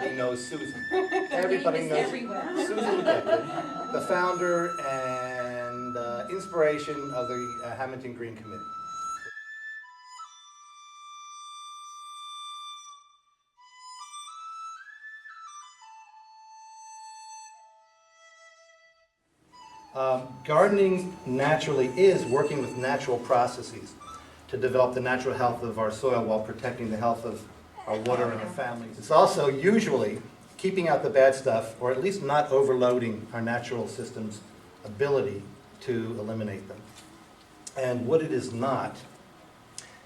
Everybody knows Susan. Everybody knows Susan Beckton, the founder and inspiration of the Hamilton Green Committee. Gardening naturally is working with natural processes to develop the natural health of our soil while protecting the health of our water and our families. It's also usually keeping out the bad stuff, or at least not overloading our natural system's ability to eliminate them. And what it is not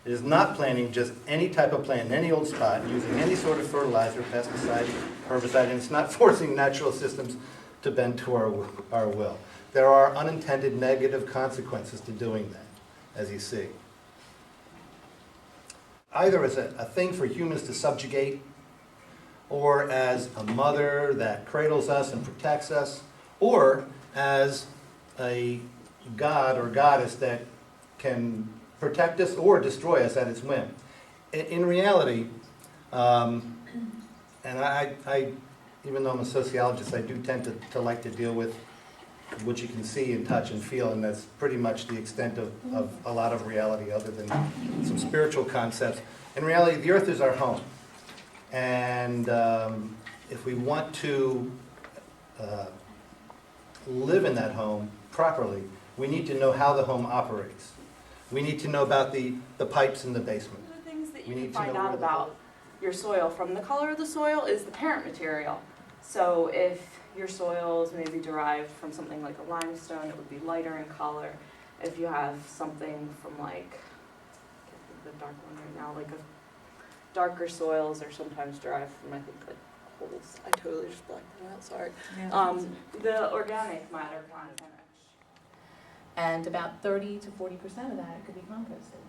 planting just any type of plant in any old spot, using any sort of fertilizer, pesticide, herbicide, and it's not forcing natural systems to bend to our will. There are unintended negative consequences to doing that, as you see. Either as a thing for humans to subjugate, or as a mother that cradles us and protects us, or as a god or goddess that can protect us or destroy us at its whim. In reality, and I even though I'm a sociologist, I do tend to like to deal with what you can see and touch and feel, and that's pretty much the extent of a lot of reality other than some spiritual concepts. In reality, the earth is our home. And if we want to live in that home properly, we need to know how the home operates. We need to know about the pipes in the basement. One of the things that you can find out about your soil from the color of the soil is the parent material. So if your soil is maybe derived from something like a limestone, it would be lighter in color. If you have something from like, I can't think of the dark one right now, like a darker soils are sometimes derived from, I think, like holes. I totally just blacked them out, sorry. Yeah. The organic matter content. And about 30 to 40% of that could be composted.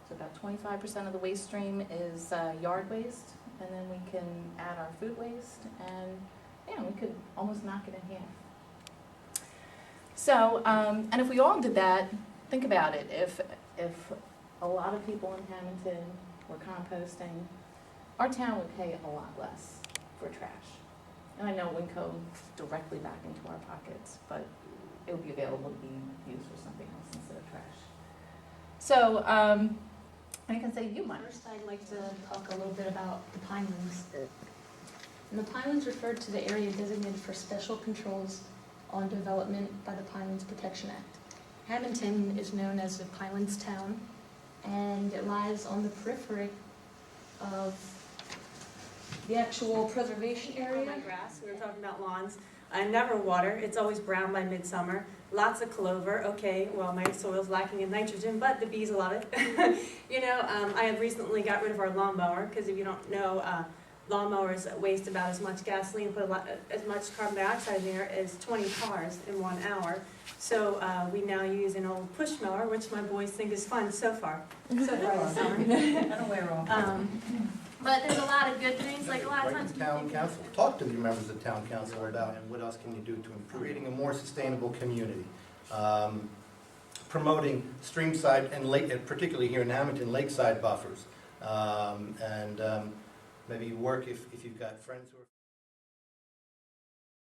So about 25% of the waste stream is yard waste, and then we can add our food waste, and we could almost knock it in half. So, and if we all did that, think about it. If a lot of people in Hamilton were composting, our town would pay a lot less for trash. And I know it wouldn't go directly back into our pockets, but it would be available to be used for something else instead of trash. So, I can say you might. First, I'd like to talk a little bit about the Pinelands. And the Pinelands referred to the area designated for special controls on development by the Pinelands Protection Act. Hamilton is known as the Pinelands Town, and it lies on the periphery of the actual preservation area. My grass, we were talking about lawns. I never water, it's always brown by midsummer. Lots of clover, okay, well my soil's lacking in nitrogen, but the bees love it. I have recently got rid of our lawnmower, because if you don't know, lawnmowers waste about as much gasoline, put as much carbon dioxide in there as 20 cars in 1 hour. So we now use an old push mower, which my boys think is fun so far this summer. That'll wear off. But there's a lot of good things, like a lot of Write times. to town council, talk to the members of town council about and what else can you do to improve creating a more sustainable community. Promoting streamside and lake, particularly here in Hamilton, lakeside buffers. Maybe work if you've got friends who are